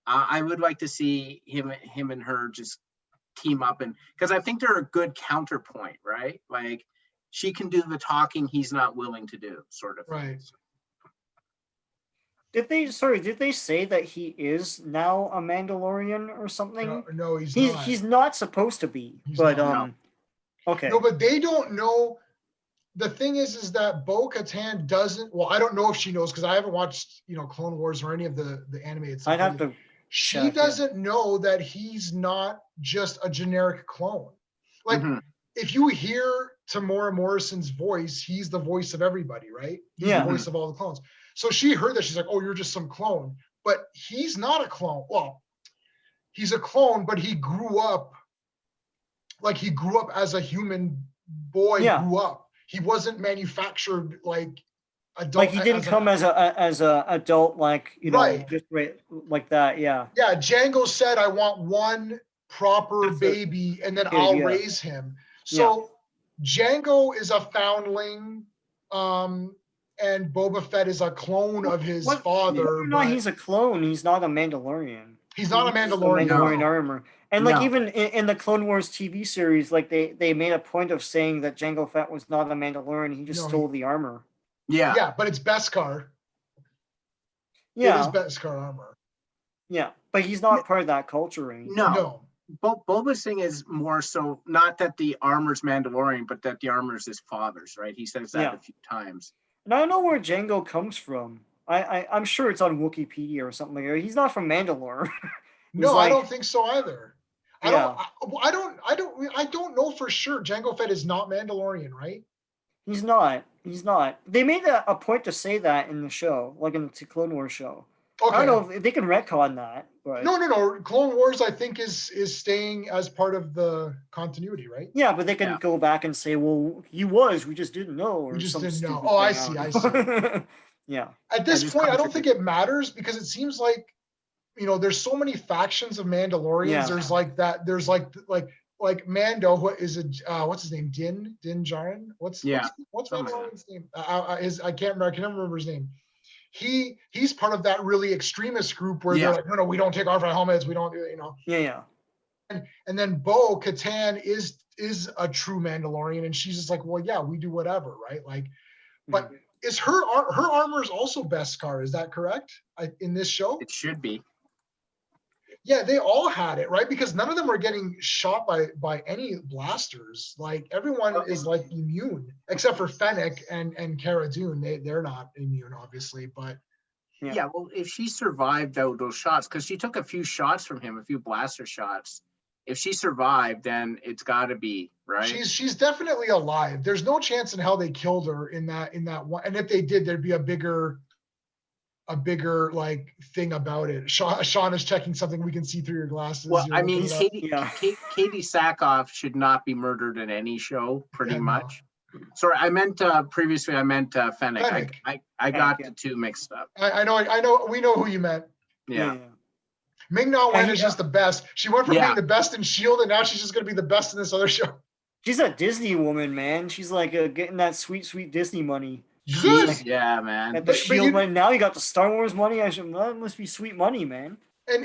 I would like to see him and her just team up, and because I think they're a good counterpoint, right? Like she can do the talking he's not willing to do, sort of. Right. did they say that he is now a Mandalorian or something? No, he's He's not. he's not supposed to be. He's But not. okay. No, but they don't know. The thing is that Bo-Katan doesn't. Well, I don't know if she knows because I haven't watched, you know, Clone Wars or any of the animated stuff. I'd have to. She check, yeah. doesn't know that he's not just a generic clone. Like, Mhm. if you hear Tamora Morrison's voice, he's the voice of everybody, right? He's Yeah. the voice of all the clones. So she heard that, she's like, oh, you're just some clone. But he's not a clone. Well, he's a clone, but he grew up as a human boy. Yeah. Grew up. He wasn't manufactured like adult. Like he didn't come as a adult, like, you know, Right. just right, like that. Yeah. Yeah, Django said, I want one proper That's it. baby and then Kid, I'll yeah. raise him. So Django is a foundling, and Boba Fett is a clone of his father. Whether or not but he's a clone, he's not a Mandalorian. he's not a He's just Mandalorian. Mandalorian No. armor. And like No. even in the Clone Wars TV series, like they made a point of saying that Jango Fett was not a Mandalorian. He just No, stole the armor. Yeah. Yeah, but it's Beskar. Yeah. It is Beskar armor. Yeah. But he's not part of that culture or anything. No. Boba's thing is more so not that the armor's Mandalorian, but that the armor's his father's, right? He says that a few times. And I don't know where Jango comes from. I'm sure it's on Wikipedia or something like that. He's not from Mandalore. No, like, I don't think so either. Yeah. I don't know for sure. Jango Fett is not Mandalorian, right? He's not. They made a point to say that in the show, like in the Clone Wars show. Okay. I don't know if they can retcon that. But No. Clone Wars, I think, is staying as part of the continuity, right? yeah, but they can go back and say, well, he was. We just didn't know. Or We just some didn't know. stupid Oh, I thing, see. don't know. Yeah. At this just point, I don't think it matters because it seems like, you know, there's so many factions of Mandalorians. Yeah. There's like that. There's like Mando. What is it? What's his name? Din Djarin. What's Mandalorian's name? I can't remember. I can never remember his name. He's part of that really extremist group where they're like, no, we don't take off our helmets. We don't do it, you know. Yeah. And then Bo-Katan is a true Mandalorian, and she's just like, well, yeah, we do whatever, right? Like, but is her armor is also Beskar? Is that correct? In this show? It should be. Yeah, they all had it, right? Because none of them are getting shot by any blasters. Like everyone is like immune, except for Fennec and Cara Dune. They're not immune, obviously, but Yeah, well, if she survived those shots, because she took a few shots from him, a few blaster shots. If she survived, then it's got to be right. she's definitely alive. There's no chance in hell they killed her in that one. And if they did, there'd be a bigger like thing about it. Sean is checking something. We can see through your glasses. Well, You're I mean, looking it up. Katie Sackhoff should not be murdered in any show, pretty Yeah, no. much. Sorry, I meant previously. I meant Fennec. Fennec. I got Yeah. the two mixed up. I know. We know who you meant. Yeah. Ming-Na Wen And is just the best. She went from Yeah. being the best in S.H.I.E.L.D. and now she's just going to be the best in this other show. She's a Disney woman, man. She's like getting that sweet, sweet Disney money. Good. Yeah, man. At the But Shield you- money. Now you got the Star Wars money. That must be sweet money, man.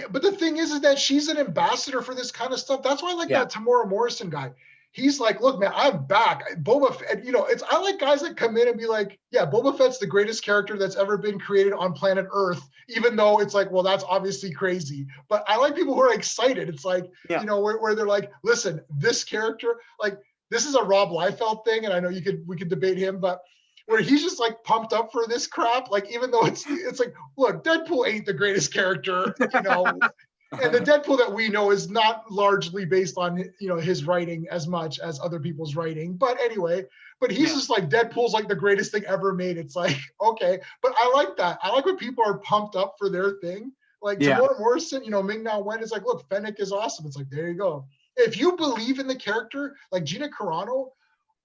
But the thing is that she's an ambassador for this kind of stuff. That's why I like Yeah. that Tamora Morrison guy. He's like, look, man, I'm back. Boba Fett, I like guys that come in and be like, yeah, Boba Fett's the greatest character that's ever been created on planet Earth, even though it's like, well, that's obviously crazy. But I like people who are excited. It's like, Yeah. where they're like, listen, this character, like, this is a Rob Liefeld thing, and I know we could debate him, but where he's just like pumped up for this crap, like even though it's like, look, Deadpool ain't the greatest character, and the Deadpool that we know is not largely based on his writing as much as other people's writing. But anyway, he's just like, Deadpool's like the greatest thing ever made. It's like, okay, but I like that. I like when people are pumped up for their thing. Like Tamora Morrison, Ming-Na Wen is like, look, Fennec is awesome. It's like, there you go. If you believe in the character, like Gina Carano,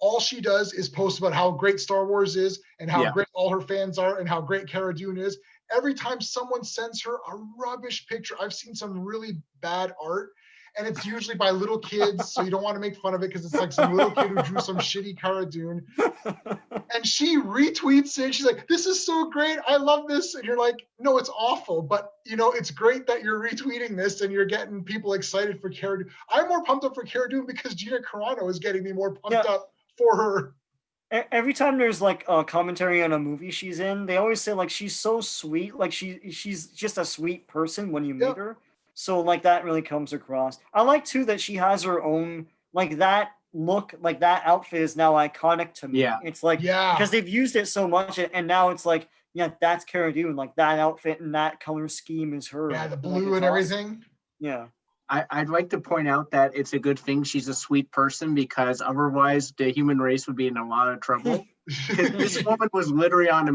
all she does is post about how great Star Wars is and how great all her fans are and how great Cara Dune is. Every time someone sends her a rubbish picture, I've seen some really bad art, and it's usually by little kids, so you don't want to make fun of it because it's like some little kid who drew some shitty Cara Dune. And she retweets it. She's like, this is so great. I love this. And you're like, no, it's awful. But, it's great that you're retweeting this and you're getting people excited for Cara Dune. I'm more pumped up for Cara Dune because Gina Carano is getting me more pumped up for her. Every time there's like a commentary on a movie she's in, they always say like she's so sweet, like she's just a sweet person when you meet her. So like that really comes across. I like too that she has her own, like that look, like that outfit is now iconic to me. Yeah. It's like because they've used it so much, and now it's like, yeah, that's Cara Dune. Like that outfit and that color scheme is her. Yeah, the Like, blue it's and awesome. everything. Yeah. I'd like to point out that it's a good thing she's a sweet person, because otherwise the human race would be in a lot of trouble. This woman was literally on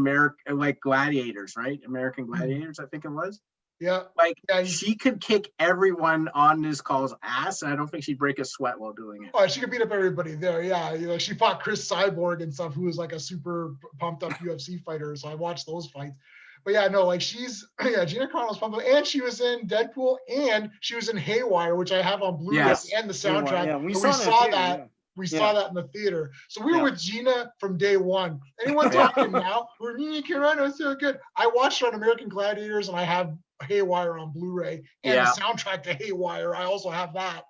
like Gladiators, right? American Gladiators, I think it was. Yeah. Like she could kick everyone on this call's ass, and I don't think she'd break a sweat while doing it. Oh, she could beat up everybody there. Yeah. She fought Chris Cyborg and stuff, who was like a super pumped up UFC fighter. So I watched those fights. But yeah, no, like Gina Carano's pumped up, and she was in Deadpool, and she was in Haywire, which I have on Blu-ray and the soundtrack. Yeah, we saw that. We saw that in the theater. So we were with Gina from day one. Anyone talking now? We're Gina Carano is so good. I watched her on American Gladiators, and I have Haywire on Blu-ray and the soundtrack to Haywire. I also have that.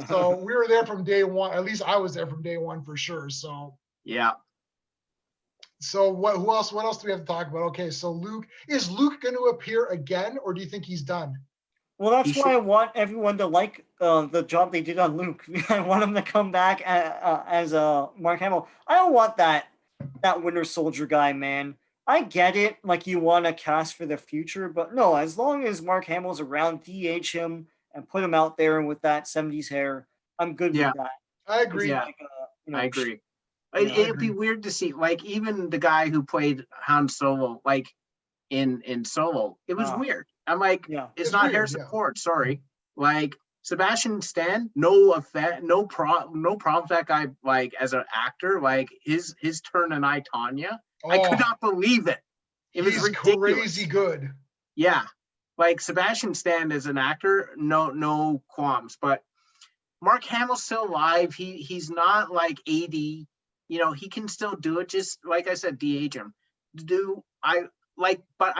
So we were there from day one. At least I was there from day one for sure. So So what else do we have to talk about? Okay, so is Luke going to appear again, or do you think he's done? Well, that's why I want everyone to like the job they did on Luke. I want him to come back as Mark Hamill. I don't want that Winter Soldier guy, man. I get it, like you want to cast for the future, but no, as long as Mark Hamill's around, DH him and put him out there with that 70s hair, I'm good with that. I agree. Yeah, I agree. It'd be weird to see, like, even the guy who played Han Solo, like in Solo, it was weird. I'm like, it's not weird, Harrison Ford. Sorry, like Sebastian Stan, no problem with that guy. Like as an actor, like his turn in I, Tonya, I could not believe it. It was ridiculous. Crazy good. Yeah, like Sebastian Stan as an actor, no qualms. But Mark Hamill's still alive. He's not like AD. He can still do it. Just like I said, de-age him. But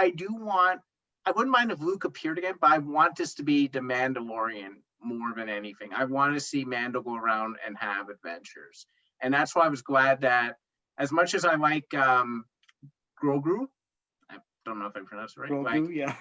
I wouldn't mind if Luke appeared again, but I want this to be the Mandalorian more than anything. I want to see Mando go around and have adventures. And that's why I was glad that, as much as I like Grogu. I don't know if I pronounced it right. Grogu, Like, yeah.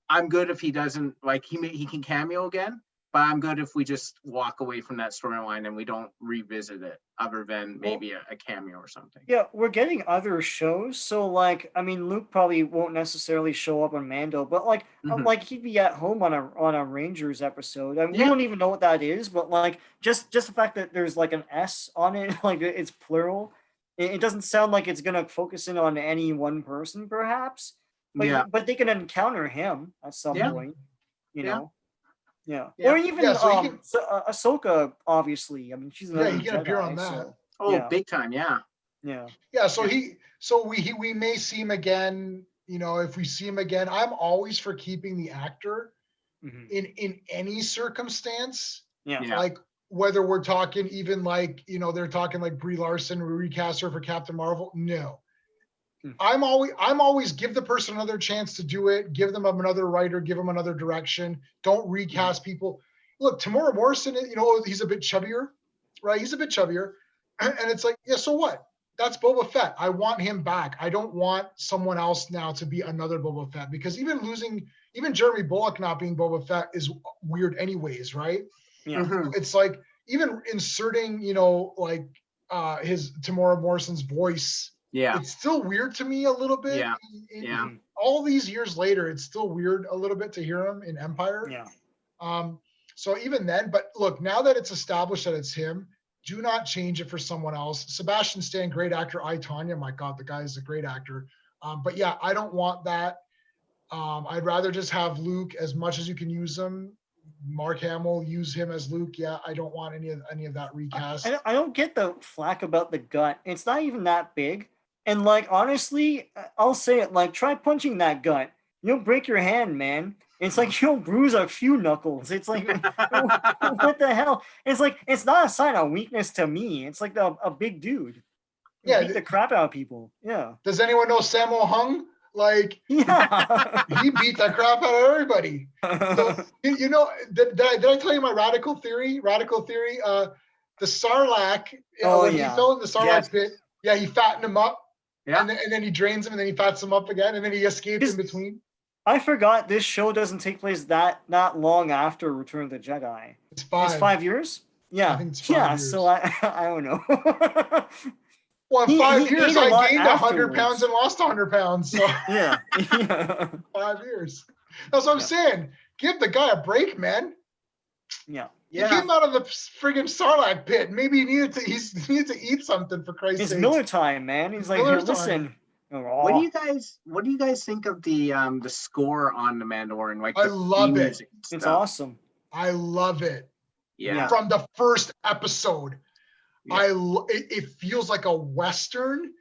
I'm good if he doesn't like he can cameo again, but I'm good if we just walk away from that storyline and we don't revisit it, other than maybe a cameo or something. Yeah, we're getting other shows, so like, I mean, Luke probably won't necessarily show up on Mando, but like he'd be at home on a Rangers episode. I mean, we Yeah. don't even know what that is, but like, just the fact that there's like an S on it, like it's plural, it doesn't sound like it's gonna focus in on any one person, perhaps. But Yeah. but they can encounter him at some Yeah. point, you Yeah. know. Yeah. Yeah. Or even Yeah, so he can- Ahsoka, obviously. I mean, she's Yeah, another he can appear Jedi, on that. so Oh, yeah. big time. Yeah. Yeah. Yeah, so Yeah. we may see him again. You know, if we see him again, I'm always for keeping the actor Mhm. in any circumstance. Yeah. Yeah. Like whether we're talking even like, you know, they're talking like Brie Larson, we recast her for Captain Marvel. No. Mm. I'm always give the person another chance to do it, give them another writer, give them another direction. Don't recast people. Look, Tamora Morrison, you know, he's a bit chubbier, right? He's a bit chubbier. And it's like, yeah, so what? That's Boba Fett. I want him back. I don't want someone else now to be another Boba Fett, because even Jeremy Bullock not being Boba Fett is weird anyways, right? Yeah. Mhm. It's like even inserting, you know, like his Tamora Morrison's voice, Yeah. it's still weird to me a little bit. Yeah. In- Yeah. Mhm. All these years later, it's still weird a little bit to hear him in Empire. Yeah. So even then, but look, now that it's established that it's him, do not change it for someone else. Sebastian Stan, great actor. I, Tanya, my God, the guy is a great actor. But yeah, I don't want that. I'd rather just have Luke as much as you can use him. Mark Hamill, use him as Luke. Yeah, I don't want any of that recast. I don't get the flack about the gut. It's not even that big. And like, honestly, I'll say it, like, try punching that gut. You'll break your hand, man. It's like you'll bruise a few knuckles. It's like, what the hell? It's like, it's not a sign of weakness to me. It's like a big dude. Yeah, Beat the crap out of people. Yeah. Does anyone know Sammo Hung? Like, Yeah. he beat the crap out of everybody. So, you know, did I tell you my radical theory? The Sarlacc, Oh, when yeah. he fell in the Sarlacc Yes. pit, yeah, he fattened him up, Yeah. and then he drains him, and then he fats him up again, and then he escaped in between. I forgot this show doesn't take place that long after Return of the Jedi. It's 5. It's 5 years? Yeah. I think it's 5 yeah, years. so I don't know. Well, in he 5 ate years, a I lot gained 100 pounds afterwards. and lost 100 pounds. So yeah. Yeah. 5 years. That's what I'm Yeah. saying. Give the guy a break, man. Yeah. He came out of the friggin' Sarlacc pit. Maybe he needed to eat something, for Christ's It's sake. Miller time, man. He's like, Miller here, listen. What do you guys think of the score on the Mandalorian? Like I the love theme it. music and It's stuff? awesome. I love it. Yeah. From the first episode. Yeah. It feels like a Western.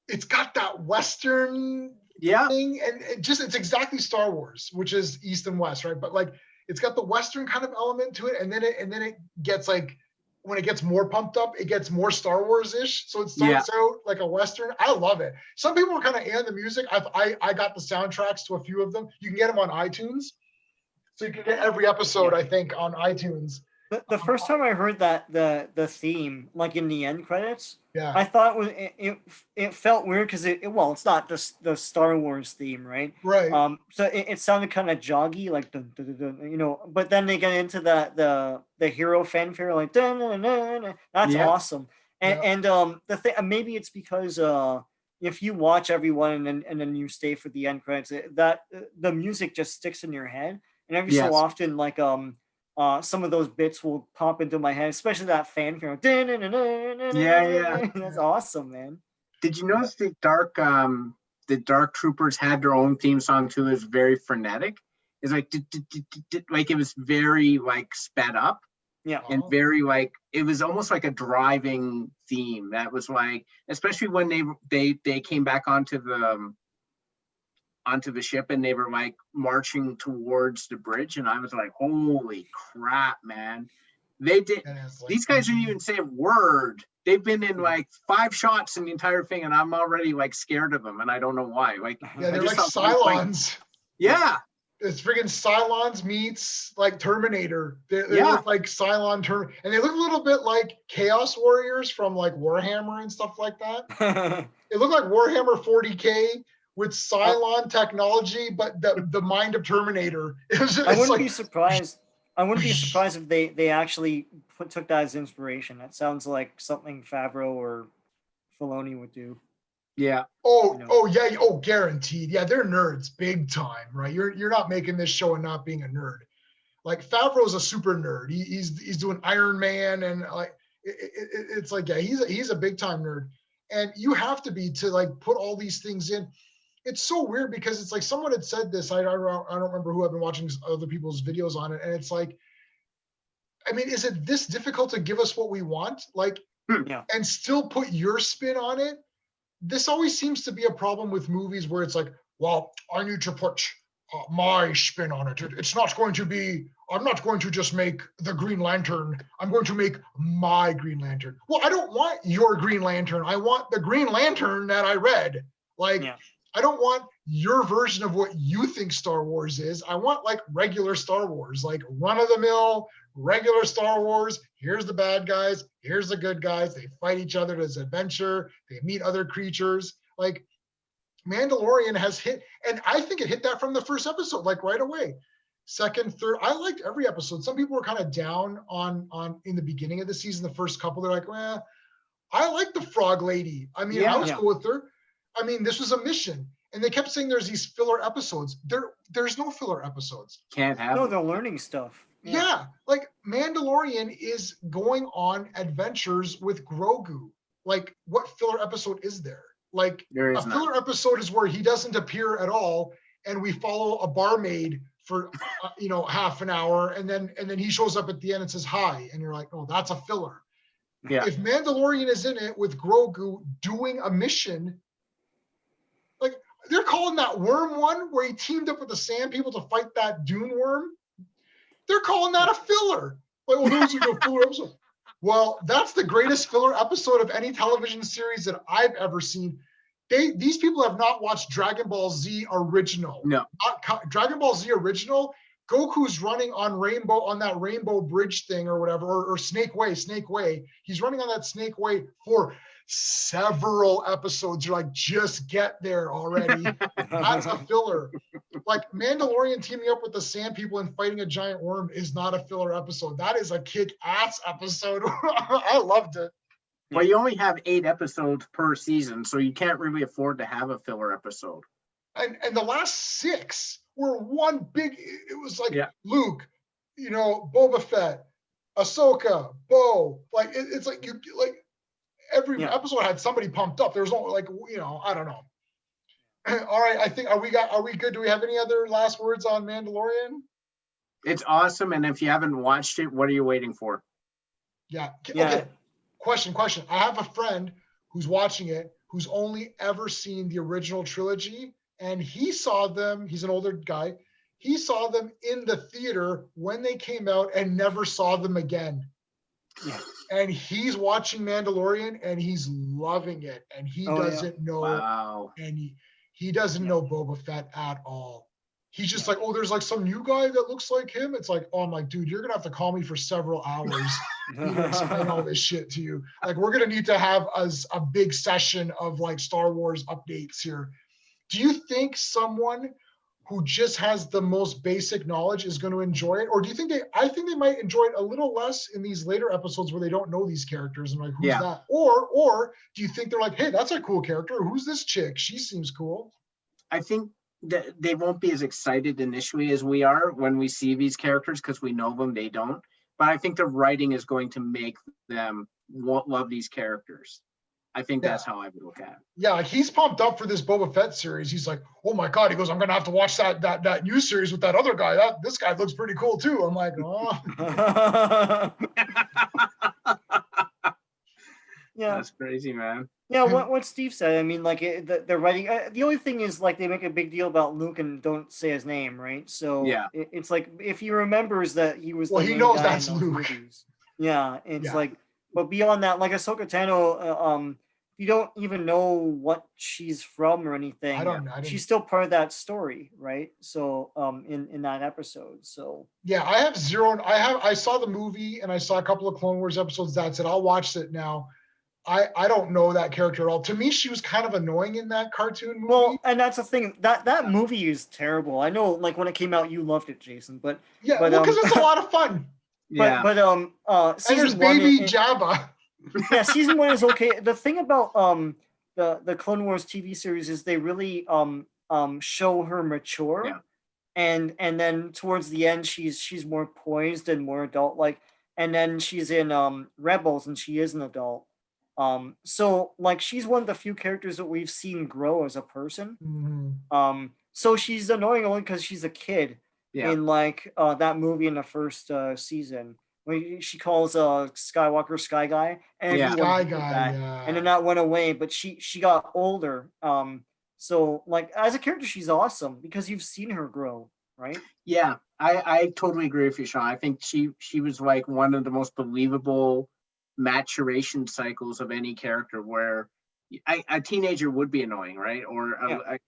It's got that Western Yeah. thing, and it's exactly Star Wars, which is East and West, right? But like it's got the Western kind of element to it, and then it gets like, when it gets more pumped up, it gets more Star Wars-ish. So it starts out like a Western. I love it. Some people are kind of airing the music. I got the soundtracks to a few of them. You can get them on iTunes. So you can get every episode, I think, on iTunes. The first time I heard that the theme, like in the end credits, Yeah. I thought it felt weird because it's not the Star Wars theme, right? Right. So it sounded kind of joggy, like dun, dun, dun, dun, you know. But then they get into the hero fanfare, like dun, dun, dun, dun. That's Yeah. awesome. And the thing, maybe it's because if you watch everyone and then you stay for the end credits, that the music just sticks in your head, and every so Yes. often, like some of those bits will pop into my head, especially that fanfare. Yeah. That's awesome, man. Did you notice the Dark Troopers had their own theme song too? It's very frenetic. It's like like it was very like sped up Yeah. and very like it was almost like a driving theme. That was like, especially when they came back onto the ship and they were like marching towards the bridge, and I was like, holy crap, man. They did. These guys didn't even say a word. They've been in like 5 shots in the entire thing, and I'm already like scared of them, and I don't know why. Like, Yeah, I they're just like felt Cylons. yeah, it's friggin' Cylons meets like Terminator. They Yeah. look like and they look a little bit like Chaos Warriors from like Warhammer and stuff like that. It looked like Warhammer 40K with Cylon technology, but the mind of Terminator. I wouldn't be surprised. I wouldn't be surprised if they actually took that as inspiration. That sounds like something Favreau or Filoni would do. Yeah. Oh yeah. Oh, guaranteed. Yeah, they're nerds, big time, right? You're not making this show and not being a nerd. Like Favreau's a super nerd. He's doing Iron Man and like it's like, yeah, he's a big time nerd, and you have to be to like put all these things in. It's so weird because it's like someone had said this. I don't remember who. I've been watching other people's videos on it, and it's like, I mean, is it this difficult to give us what we want, like, and still put your spin on it? This always seems to be a problem with movies where it's like, well, I need to put my spin on it. It's not going to be, I'm not going to just make the Green Lantern. I'm going to make my Green Lantern. Well, I don't want your Green Lantern. I want the Green Lantern that I read. Like, I don't want your version of what you think Star Wars is. I want like regular Star Wars, like run of the mill, regular Star Wars. Here's the bad guys. Here's the good guys. They fight each other as adventure. They meet other creatures. Like Mandalorian has hit, and I think it hit that from the first episode, like right away. Second, third, I liked every episode. Some people were kind of down on in the beginning of the season, the first couple. They're like, well, I like the frog lady. I mean, I was cool with her. I mean, this was a mission. And they kept saying there's these filler episodes. There's no filler episodes. Can't have. No, they're learning stuff. Yeah, like Mandalorian is going on adventures with Grogu. Like, what filler episode is there? Like, a filler episode is where he doesn't appear at all, and we follow a barmaid for half an hour, and then he shows up at the end and says hi, and you're like, oh, that's a filler. Yeah. If Mandalorian is in it with Grogu doing a mission, like they're calling that worm one where he teamed up with the Sand People to fight that Dune worm. They're calling that a filler. Like, well, those are the filler episode. Well, that's the greatest filler episode of any television series that I've ever seen. These people have not watched Dragon Ball Z original. No. Dragon Ball Z original. Goku's running on that rainbow bridge thing or whatever, or Snake Way. He's running on that Snake Way for several episodes. You're like, just get there already. That's a filler. Like Mandalorian teaming up with the Sand People and fighting a giant worm is not a filler episode. That is a kick-ass episode. I loved it. Well, you only have 8 episodes per season, so you can't really afford to have a filler episode. And the last 6 were one big. It was like Luke, Boba Fett, Ahsoka, Bo. Like it's like you like every episode had somebody pumped up. There was no like I don't know. All right, I think are we good? Do we have any other last words on Mandalorian? It's awesome, and if you haven't watched it, what are you waiting for? Yeah. Okay. Question. I have a friend who's watching it who's only ever seen the original trilogy, and he saw them. He's an older guy. He saw them in the theater when they came out and never saw them again. Yeah. And he's watching Mandalorian and he's loving it. And he doesn't know. Wow. And he doesn't know Boba Fett at all. He's just like, oh, there's like some new guy that looks like him. It's like, oh, I'm like, dude, you're gonna have to call me for several hours to explain all this shit to you. Like, we're gonna need to have a big session of like Star Wars updates here. Do you think someone who just has the most basic knowledge is going to enjoy it, or do you think I think they might enjoy it a little less in these later episodes where they don't know these characters and like, who's that? Or do you think they're like, hey, that's a cool character. Who's this chick? She seems cool. I think that they won't be as excited initially as we are when we see these characters because we know them, they don't. But I think the writing is going to make them love these characters. I think that's how I would look at it. Yeah, like he's pumped up for this Boba Fett series. He's like, oh my God. He goes, I'm going to have to watch that new series with that other guy. This guy looks pretty cool too. I'm like, oh. Yeah. That's crazy, man. Yeah, what Steve said. I mean, like the writing. The only thing is, like, they make a big deal about Luke and don't say his name, right? So it's like if he remembers that he was. Well, he knows that's Luke. Movies. Yeah, it's like, but beyond that, like Ahsoka Tano, you don't even know what she's from or anything. I didn't. She's still part of that story, right? So in that episode. So Yeah, I have zero. I saw the movie and I saw a couple of Clone Wars episodes. That's it. I'll watch it now. I don't know that character at all. To me, she was kind of annoying in that cartoon movie. well, and that's the thing, that movie is terrible. I know, like when it came out, you loved it, Jason, but yeah, but well, because it's a lot of fun. Yeah. but And there's season one, baby Jabba. yeah, season one is okay. The thing about the Clone Wars TV series is they really show her mature, Yeah. and then towards the end she's more poised and more adult like, and then she's in Rebels and she is an adult. So like she's one of the few characters that we've seen grow as a person. Mhm. So she's annoying only because she's a kid Yeah. in like that movie in the first season. When she calls Skywalker Sky Guy, and Yeah. everyone Sky hated Guy, that, yeah. and then that went away. But she got older. So like as a character, she's awesome because you've seen her grow, right? Yeah, I totally agree with you, Sean. I think she was like one of the most believable maturation cycles of any character where a teenager would be annoying, right? Or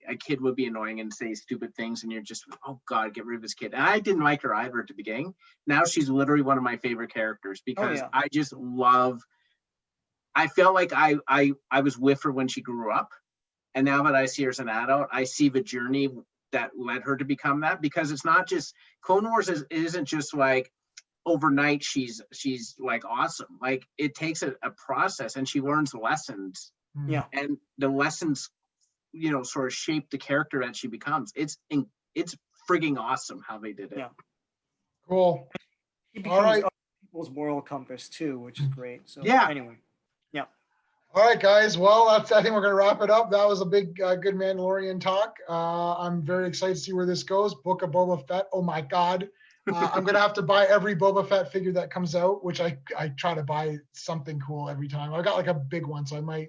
a kid would be annoying and say stupid things, and you're just, oh God, get rid of this kid. And I didn't like her either at the beginning. Now she's literally one of my favorite characters because yeah. I just love. I felt like I was with her when she grew up, and now that I see her as an adult, I see the journey that led her to become that, because it's not just Clone Wars isn't just like overnight she's like awesome. Like it takes a process, and she learns lessons, Yeah. and the lessons sort of shape the character that she becomes. It's frigging awesome how they did it. Yeah. Cool. She All becomes right. other people's moral compass too, which is great. So Yeah. anyway, yeah. All right, guys. Well, I think we're going to wrap it up. That was a big, good Mandalorian talk. I'm very excited to see where this goes. Book of Boba Fett. Oh my God. I'm going to have to buy every Boba Fett figure that comes out, which I try to buy something cool every time. I got like a big one, so I might.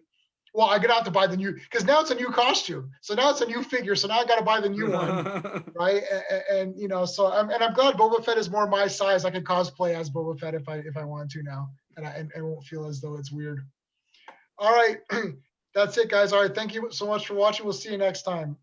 Well, I'm going to have to buy the new, because now it's a new costume. So now it's a new figure. So now I got to buy the new one, right? And so I'm glad Boba Fett is more my size. I can cosplay as Boba Fett if I want to now, and I won't feel as though it's weird. All right. That's it, guys. All right. Thank you so much for watching. We'll see you next time.